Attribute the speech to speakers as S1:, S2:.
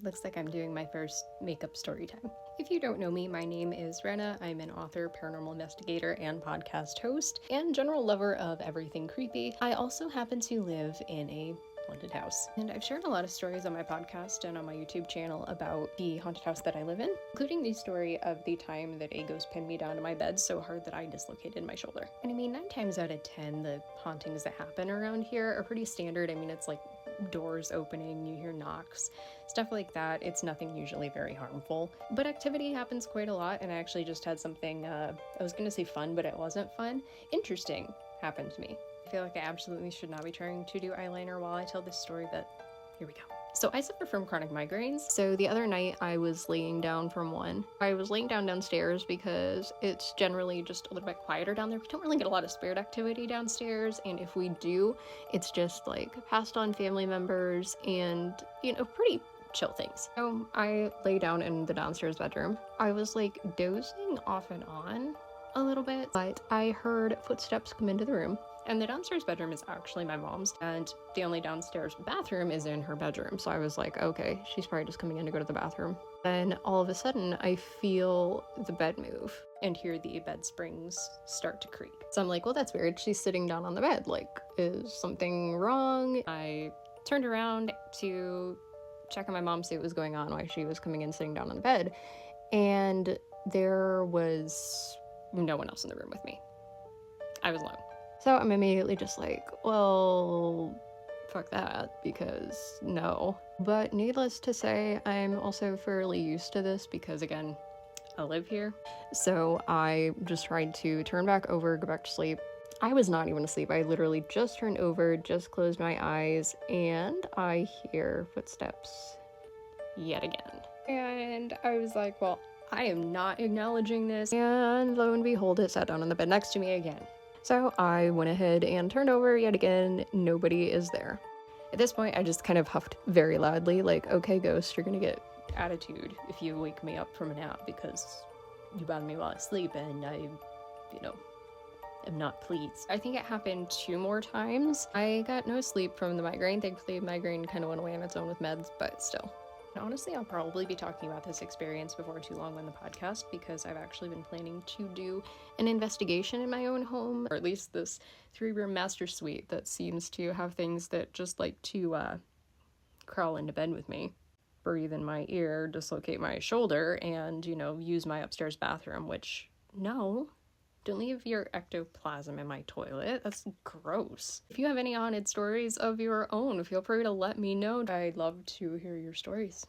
S1: Looks like I'm doing my first makeup story time. If you don't know me, my name is Rena. I'm an author, paranormal investigator, and podcast host, and general lover of everything creepy. I also happen to live in a haunted house, and I've shared a lot of stories on my podcast and on my YouTube channel about the haunted house that I live in, including the story of the time that a ghost pinned me down to my bed so hard that I dislocated my shoulder. And I mean, 9 times out of 10, the hauntings that happen around here are pretty standard. I mean, it's like doors opening, you hear knocks, stuff like that. It's nothing usually very harmful, but activity happens quite a lot. And I actually just had something, I was gonna say fun, but it wasn't fun, interesting happen to me. I feel like I absolutely should not be trying to do eyeliner while I tell this story, but here we go. So I suffer from chronic migraines. So the other night I was laying down from one. I was laying down downstairs because it's generally just a little bit quieter down there. We don't really get a lot of spirit activity downstairs, and if we do, it's just like passed on family members and, you know, pretty chill things. So I lay down in the downstairs bedroom. I was like dozing off and on a little bit, but I heard footsteps come into the room. And the downstairs bedroom is actually my mom's, and the only downstairs bathroom is in her bedroom. So I was like, okay, she's probably just coming in to go to the bathroom. Then all of a sudden, I feel the bed move and hear the bed springs start to creak. So I'm like, well, that's weird. She's sitting down on the bed. Like, is something wrong? I turned around to check on my mom, see what was going on, why she was coming in sitting down on the bed. And there was no one else in the room with me. I was alone. So I'm immediately just like, well, fuck that, because no. But needless to say, I'm also fairly used to this because, again, I live here. So I just tried to turn back over, go back to sleep. I was not even asleep. I literally just turned over, just closed my eyes, and I hear footsteps yet again. And I was like, well, I am not acknowledging this. And lo and behold, it sat down on the bed next to me again. So I went ahead and turned over yet again. Nobody is there. At this point, I just kind of huffed very loudly, like, okay, ghost, you're gonna get attitude if you wake me up from a nap because you bothered me while I sleep and I, am not pleased. I think it happened 2 more times. I got no sleep from the migraine. Thankfully, migraine kind of went away on its own with meds, but still. Honestly, I'll probably be talking about this experience before too long on the podcast because I've actually been planning to do an investigation in my own home, or at least this 3-room master suite that seems to have things that just like to crawl into bed with me, breathe in my ear, dislocate my shoulder, and, use my upstairs bathroom, which, no. Don't leave your ectoplasm in my toilet. That's gross. If you have any haunted stories of your own, feel free to let me know. I'd love to hear your stories.